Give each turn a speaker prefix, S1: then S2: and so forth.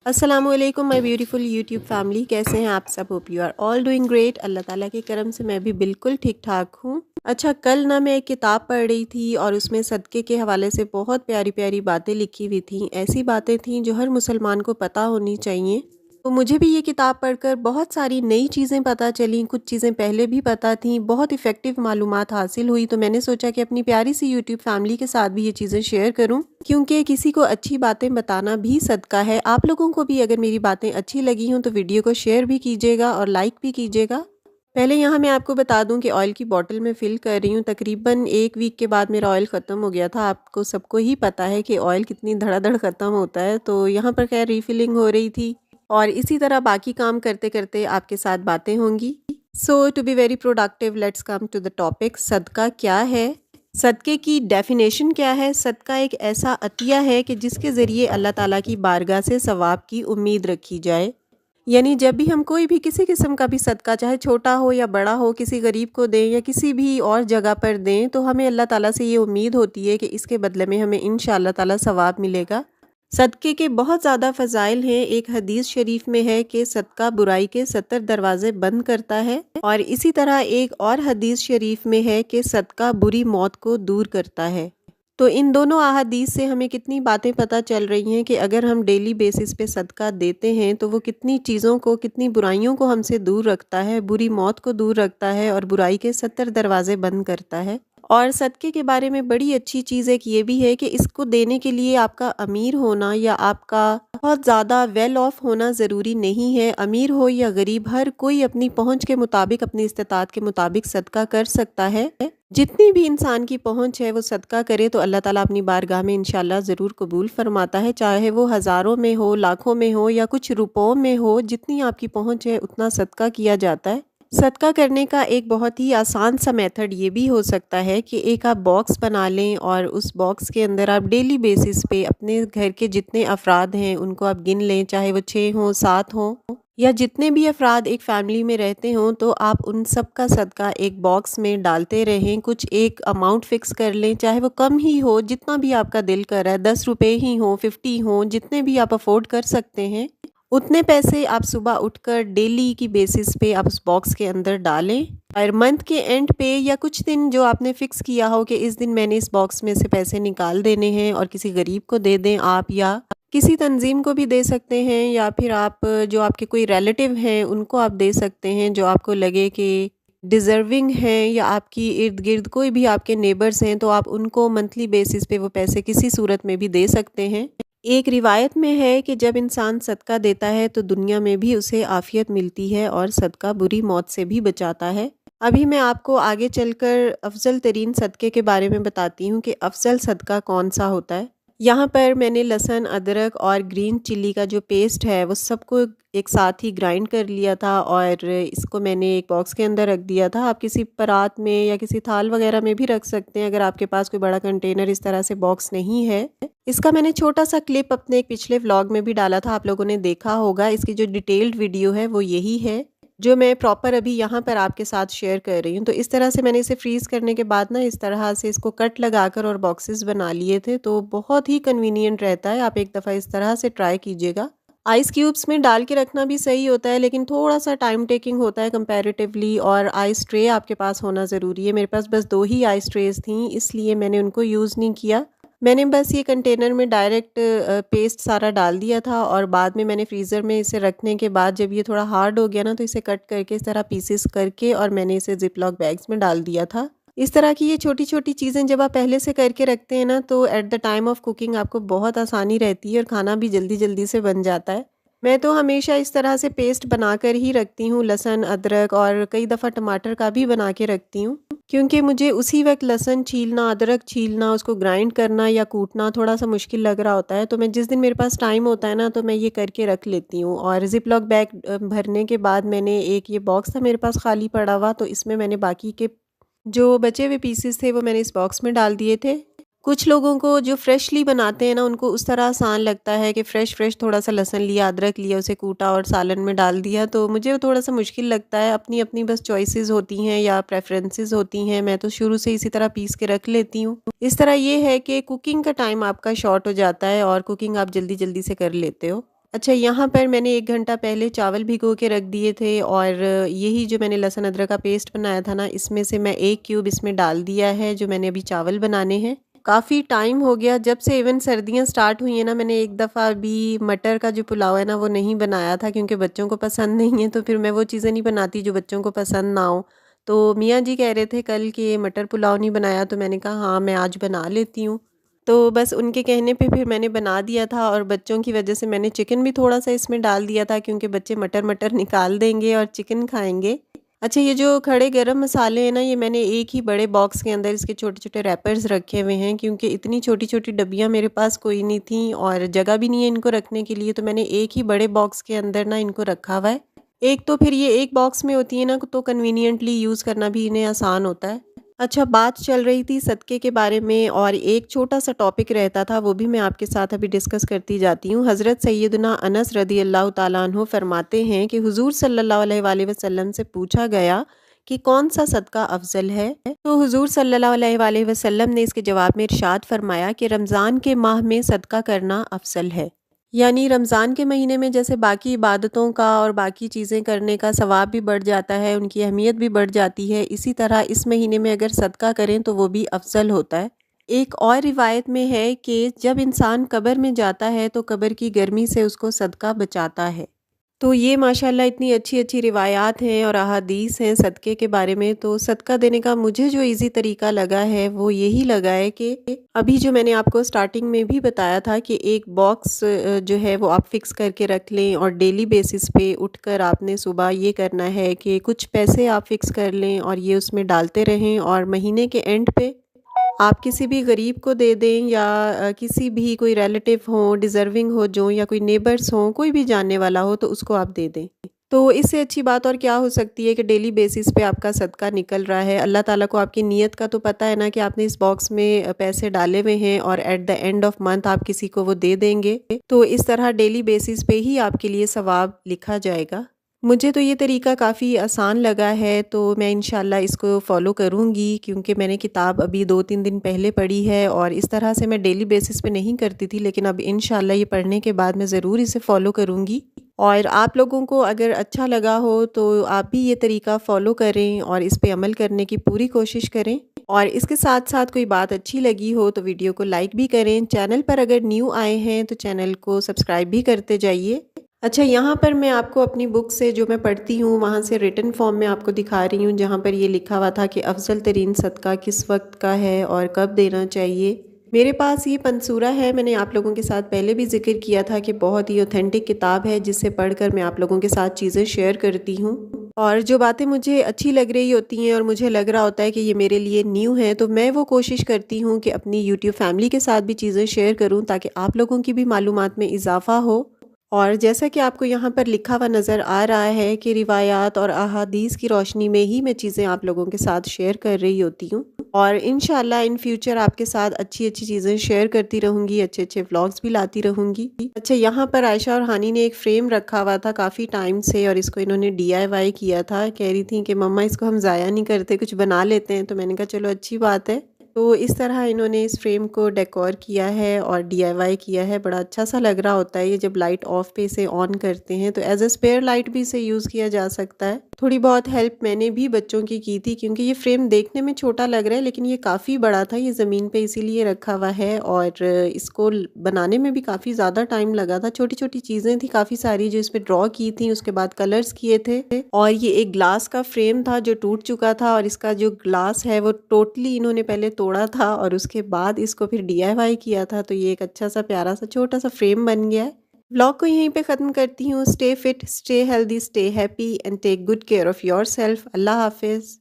S1: अस्सलामुअलैकुम my beautiful YouTube family, कैसे हैं आप सब? Hope you are all doing great. अल्लाह ताला के करम से मैं भी बिल्कुल ठीक ठाक हूँ। अच्छा, कल ना मैं एक किताब पढ़ रही थी और उसमें सदक़े के हवाले से बहुत प्यारी प्यारी बातें लिखी हुई थी। ऐसी बातें थीं जो हर मुसलमान को पता होनी चाहिए। तो मुझे भी ये किताब पढ़कर बहुत सारी नई चीज़ें पता चलीं, कुछ चीज़ें पहले भी पता थीं, बहुत इफ़ेक्टिव मालूमात हासिल हुई। तो मैंने सोचा कि अपनी प्यारी सी यूट्यूब फैमिली के साथ भी ये चीज़ें शेयर करूं, क्योंकि किसी को अच्छी बातें बताना भी सदका है। आप लोगों को भी अगर मेरी बातें अच्छी लगी हों तो वीडियो को शेयर भी कीजिएगा और लाइक भी कीजिएगा। पहले यहाँ मैं आपको बता दूं कि ऑयल की बोतल में फ़िल कर रही हूँ। तकरीबन 1 वीक के बाद मेरा ऑयल ख़त्म हो गया था। आपको सबको ही पता है कि ऑयल कितनी धड़ाधड़ ख़त्म होता है। तो यहाँ पर खैर रीफिलिंग हो रही थी और इसी तरह बाकी काम करते करते आपके साथ बातें होंगी। So to be very productive, let's come to the topic. सदका क्या है? सदक़े की डेफिनेशन क्या है? सदका एक ऐसा अतिया है कि जिसके ज़रिए अल्लाह ताला की बारगाह से सवाब की उम्मीद रखी जाए। यानी जब भी हम कोई भी किसी किस्म का भी सदका, चाहे छोटा हो या बड़ा हो, किसी गरीब को दें या किसी भी और जगह पर दें, तो हमें अल्लाह ताला से ये उम्मीद होती है कि इसके बदले में हमें इंशाअल्लाह ताला सवाब मिलेगा। सदक़े के बहुत ज़्यादा फ़ज़ाइल हैं। एक हदीस शरीफ में है कि सदका बुराई के 70 दरवाजे बंद करता है, और इसी तरह एक और हदीस शरीफ में है कि सदका बुरी मौत को दूर करता है। तो इन दोनों अहादीस से हमें कितनी बातें पता चल रही हैं कि अगर हम डेली बेसिस पे सदका देते हैं तो वो कितनी चीज़ों को, कितनी बुराइयों को हमसे दूर रखता है, बुरी मौत को दूर रखता है और बुराई के 70 दरवाजे बंद करता है। और सदक़े के बारे में बड़ी अच्छी चीज़ एक ये भी है कि इसको देने के लिए आपका अमीर होना या आपका बहुत ज़्यादा वेल ऑफ होना ज़रूरी नहीं है। अमीर हो या गरीब, हर कोई अपनी पहुंच के मुताबिक, अपनी इस्तेताअत के मुताबिक सदका कर सकता है। जितनी भी इंसान की पहुंच है वो सदका करे तो अल्लाह ताला अपनी बारगाह में इंशाल्लाह ज़रूर कबूल फरमाता है। चाहे वो हज़ारों में हो, लाखों में हो या कुछ रुपयों में हो, जितनी आपकी पहुंच है उतना सदका किया जाता है। सदका करने का एक बहुत ही आसान सा मेथड ये भी हो सकता है कि एक आप बॉक्स बना लें और उस बॉक्स के अंदर आप डेली बेसिस पे अपने घर के जितने अफराद हैं उनको आप गिन लें, चाहे वो 6 हों, 7 हों या जितने भी अफराद एक फैमिली में रहते हों, तो आप उन सब का सदका एक बॉक्स में डालते रहें। कुछ एक अमाउंट फ़िक्स कर लें, चाहे वो कम ही हो, जितना भी आपका दिल कर रहा है, 10 रुपये ही हों, 50 हों, जितने भी आप अफोर्ड कर सकते हैं, उतने पैसे आप सुबह उठकर डेली की बेसिस पे आप उस बॉक्स के अंदर डालें। और मंथ के एंड पे या कुछ दिन जो आपने फ़िक्स किया हो कि इस दिन मैंने इस बॉक्स में से पैसे निकाल देने हैं और किसी गरीब को दे दें आप, या किसी तंजीम को भी दे सकते हैं, या फिर आप जो आपके कोई रिलेटिव हैं उनको आप दे सकते हैं जो आपको लगे कि डिज़र्विंग हैं, या आपकी इर्द गिर्द कोई भी आपके नेबर्स हैं तो आप उनको मंथली बेसिस पे वो पैसे किसी सूरत में भी दे सकते हैं। एक रिवायत में है कि जब इंसान सदका देता है तो दुनिया में भी उसे आफियत मिलती है और सदका बुरी मौत से भी बचाता है। अभी मैं आपको आगे चलकर अफजल तरीन सदक़े के बारे में बताती हूँ कि अफजल सदका कौन सा होता है। यहाँ पर मैंने लहसुन, अदरक और ग्रीन चिल्ली का जो पेस्ट है वो सबको एक साथ ही ग्राइंड कर लिया था और इसको मैंने एक बॉक्स के अंदर रख दिया था। आप किसी परात में या किसी थाल वगैरह में भी रख सकते हैं अगर आपके पास कोई बड़ा कंटेनर इस तरह से बॉक्स नहीं है। इसका मैंने छोटा सा क्लिप अपने एक पिछले व्लॉग में भी डाला था, आप लोगों ने देखा होगा। इसकी जो डिटेल्ड वीडियो है वो यही है जो मैं प्रॉपर अभी यहाँ पर आपके साथ शेयर कर रही हूँ। तो इस तरह से मैंने इसे फ्रीज़ करने के बाद ना इस तरह से इसको कट लगाकर और बॉक्सेस बना लिए थे, तो बहुत ही कन्वीनियंट रहता है। आप एक दफ़ा इस तरह से ट्राई कीजिएगा। आइस क्यूब्स में डाल के रखना भी सही होता है, लेकिन थोड़ा सा टाइम टेकिंग होता है कंपैरेटिवली, और आइस ट्रे आपके पास होना ज़रूरी है। मेरे पास बस 2 ही आइस ट्रेस थी, इसलिए मैंने उनको यूज़ नहीं किया। मैंने बस ये कंटेनर में डायरेक्ट पेस्ट सारा डाल दिया था और बाद में मैंने फ्रीज़र में इसे रखने के बाद जब ये थोड़ा हार्ड हो गया ना, तो इसे कट करके इस तरह पीसेस करके और मैंने इसे ज़िप-लॉक बैग्स में डाल दिया था। इस तरह की ये छोटी छोटी चीज़ें जब आप पहले से करके रखते हैं ना, तो at the time of cooking आपको बहुत आसानी रहती है और खाना भी जल्दी जल्दी से बन जाता है। मैं तो हमेशा इस तरह से पेस्ट बनाकर ही रखती हूँ, लहसुन, अदरक और कई दफ़ा टमाटर का भी बना के रखती हूँ, क्योंकि मुझे उसी वक्त लहसुन छीलना, अदरक छीलना, उसको ग्राइंड करना या कूटना थोड़ा सा मुश्किल लग रहा होता है। तो मैं जिस दिन मेरे पास टाइम होता है ना, तो मैं ये करके रख लेती हूँ। और ज़िप लॉक बैग भरने के बाद मैंने एक ये बॉक्स था मेरे पास खाली पड़ा हुआ, तो इसमें मैंने बाकी के जो बचे हुए पीसेस थे वो मैंने इस बॉक्स में डाल दिए थे। कुछ लोगों को जो फ्रेशली बनाते हैं ना, उनको उस तरह आसान लगता है कि फ्रेश थोड़ा सा लहसुन लिया, अदरक लिया, उसे कूटा और सालन में डाल दिया। तो मुझे वो थोड़ा सा मुश्किल लगता है। अपनी अपनी बस चॉइसेस होती हैं या प्रेफरेंसेस होती हैं। मैं तो शुरू से इसी तरह पीस के रख लेती हूँ। इस तरह ये है कि कुकिंग का टाइम आपका शॉर्ट हो जाता है और कुकिंग आप जल्दी जल्दी से कर लेते हो। अच्छा, यहाँ पर मैंने 1 घंटा पहले चावल भिगो के रख दिए थे और यही जो मैंने लहसुन अदरक का पेस्ट बनाया था ना, इसमें से मैं 1 क्यूब इसमें डाल दिया है, जो मैंने अभी चावल बनाने हैं। काफ़ी टाइम हो गया जब से इवन सर्दियाँ स्टार्ट हुई हैं ना, मैंने एक दफ़ा भी मटर का जो पुलाव है ना वो नहीं बनाया था, क्योंकि बच्चों को पसंद नहीं है, तो फिर मैं वो चीज़ें नहीं बनाती जो बच्चों को पसंद ना हो। तो मियाँ जी कह रहे थे कल कि मटर पुलाव नहीं बनाया, तो मैंने कहा हाँ, मैं आज बना लेती हूँ। तो बस उनके कहने पे फिर मैंने बना दिया था और बच्चों की वजह से मैंने चिकन भी थोड़ा-सा इसमें डाल दिया था, क्योंकि बच्चे मटर-मटर निकाल देंगे और चिकन खाएँगे। अच्छा, ये जो खड़े गरम मसाले हैं ना, ये मैंने एक ही बड़े बॉक्स के अंदर इसके छोटे-छोटे रैपर्स रखे हुए हैं, क्योंकि इतनी छोटी-छोटी डब्बियाँ मेरे पास कोई नहीं थी और जगह भी नहीं है इनको रखने के लिए, तो मैंने एक ही बड़े बॉक्स के अंदर ना इनको रखा हुआ है। एक तो फिर ये एक बॉक्स में होती है ना, तो कन्वीनियंटली यूज़ करना भी इन्हें आसान होता है। अच्छा, बात चल रही थी सदक़े के बारे में और एक छोटा-सा टॉपिक रहता था, वो भी मैं आपके साथ अभी डिस्कस करती जाती हूँ। हज़रत सैयदना अनस रज़ियल्लाहु ताला अन्हु फरमाते हैं कि हुज़ूर सल्लल्लाहु अलैहि वसल्लम से पूछा गया कि कौन-सा सदका अफ़ज़ल है? तो हुज़ूर सल्लल्लाहु अलैहि वसल्लम ने इसके जवाब में इरशाद फरमाया कि रमज़ान के माह में सदका करना अफ़ज़ल है। यानी रमज़ान के महीने में जैसे बाकी इबादतों का और बाकी चीज़ें करने का सवाब भी बढ़ जाता है, उनकी अहमियत भी बढ़ जाती है, इसी तरह इस महीने में अगर सदका करें तो वो भी अफ़ज़ल होता है। एक और रिवायत में है कि जब इंसान कब्र में जाता है तो कब्र की गर्मी से उसको सदका बचाता है। तो ये माशाल्लाह इतनी अच्छी-अच्छी रिवायात हैं और अहादीस हैं सदक़े के बारे में, तो सदका देने का मुझे जो ईज़ी तरीका लगा है वो यही लगा है कि अभी जो मैंने आपको स्टार्टिंग में भी बताया था कि एक बॉक्स जो है वो आप फ़िक्स करके रख लें और डेली बेसिस पे उठकर आपने सुबह ये करना है कि कुछ पैसे आप फ़िक्स कर लें और ये उसमें डालते रहें और महीने के एंड पे आप किसी भी गरीब को दे दें या किसी भी कोई रिलेटिव हो, डिज़र्विंग हो जो, या कोई नेबर्स हों, कोई भी जानने वाला हो तो उसको आप दे दें। तो इससे अच्छी बात और क्या हो सकती है कि डेली बेसिस पे आपका सदका निकल रहा है। अल्लाह ताला को आपकी नीयत का तो पता है ना कि आपने इस बॉक्स में पैसे डाले हुए हैं और at the end of month आप किसी को वो दे देंगे। तो इस तरह डेली बेसिस पे ही आपके लिए सवाब लिखा जाएगा। मुझे तो ये तरीका काफ़ी आसान लगा है, तो मैं इंशाल्लाह इसको फ़ॉलो करूँगी, क्योंकि मैंने किताब अभी 2-3 दिन पहले पढ़ी है और इस तरह से मैं डेली बेसिस पे नहीं करती थी, लेकिन अब इंशाल्लाह ये पढ़ने के बाद मैं ज़रूर इसे फ़ॉलो करूँगी। और आप लोगों को अगर अच्छा लगा हो तो आप भी ये तरीका फ़ॉलो करें और इस पे अमल करने की पूरी कोशिश करें। और इसके साथ-साथ कोई बात अच्छी लगी हो तो वीडियो को लाइक भी करें। चैनल पर अगर न्यू आए हैं तो चैनल को सब्सक्राइब भी करते जाइए। अच्छा, यहाँ पर मैं आपको अपनी बुक से जो मैं पढ़ती हूँ वहाँ से रिटन फॉर्म में आपको दिखा रही हूँ, जहाँ पर ये लिखा हुआ था कि अफ़ज़ल तरीन सदका किस वक्त का है और कब देना चाहिए। मेरे पास ये पंसूरा है, मैंने आप लोगों के साथ पहले भी ज़िक्र किया था कि बहुत ही ऑथेंटिक किताब है, जिसे पढ़कर मैं आप लोगों के साथ चीज़ें शेयर करती हूँ। और जो बातें मुझे अच्छी लग रही होती हैं और मुझे लग रहा होता है कि ये मेरे लिए न्यू है, तो मैं वो कोशिश करती हूँ कि अपनी यूट्यूब फैमिली के साथ भी चीज़ें शेयर करूँ, ताकि आप लोगों की भी मालूमात में इजाफ़ा हो। और जैसा कि आपको यहाँ पर लिखा हुआ नज़र आ रहा है कि रिवायात और अहादीस की रोशनी में ही मैं चीज़ें आप लोगों के साथ शेयर कर रही होती हूँ, और इंशाल्लाह इन फ्यूचर आपके साथ अच्छी-अच्छी चीज़ें शेयर करती रहूँगी, अच्छे-अच्छे व्लॉग्स भी लाती रहूँगी। अच्छा, यहाँ पर आयशा और हानी ने एक फ्रेम रखा हुआ था काफ़ी टाइम से और इसको इन्होंने DIY किया था। कह रही थी कि मम्मा इसको हम ज़ाया नहीं करते, कुछ बना लेते हैं, तो मैंने कहा चलो अच्छी बात है। तो इस तरह इन्होंने इस फ्रेम को डेकोर किया है और DIY किया है। बड़ा अच्छा सा लग रहा होता है ये, जब लाइट ऑफ पे इसे ऑन करते हैं तो एज अ स्पेयर लाइट भी इसे यूज़ किया जा सकता है। थोड़ी बहुत हेल्प मैंने भी बच्चों की थी, क्योंकि ये फ्रेम देखने में छोटा लग रहा है लेकिन ये काफ़ी बड़ा था। ये ज़मीन पे इसीलिए रखा हुआ है और इसको बनाने में भी काफ़ी ज़्यादा टाइम लगा था। छोटी छोटी चीज़ें थी काफ़ी सारी जो इस पर ड्रॉ की थी, उसके बाद कलर्स किए थे। और ये एक ग्लास का फ्रेम था जो टूट चुका था, और इसका जो ग्लास है वो टोटली इन्होंने पहले तोड़ा था और उसके बाद इसको फिर DIY किया था। तो ये एक अच्छा सा प्यारा सा छोटा सा फ्रेम बन गया है। व्लॉग को यहीं पे ख़त्म करती हूँ। Stay fit, stay healthy, stay happy and take good care of yourself. अल्लाह हाफ़िज़।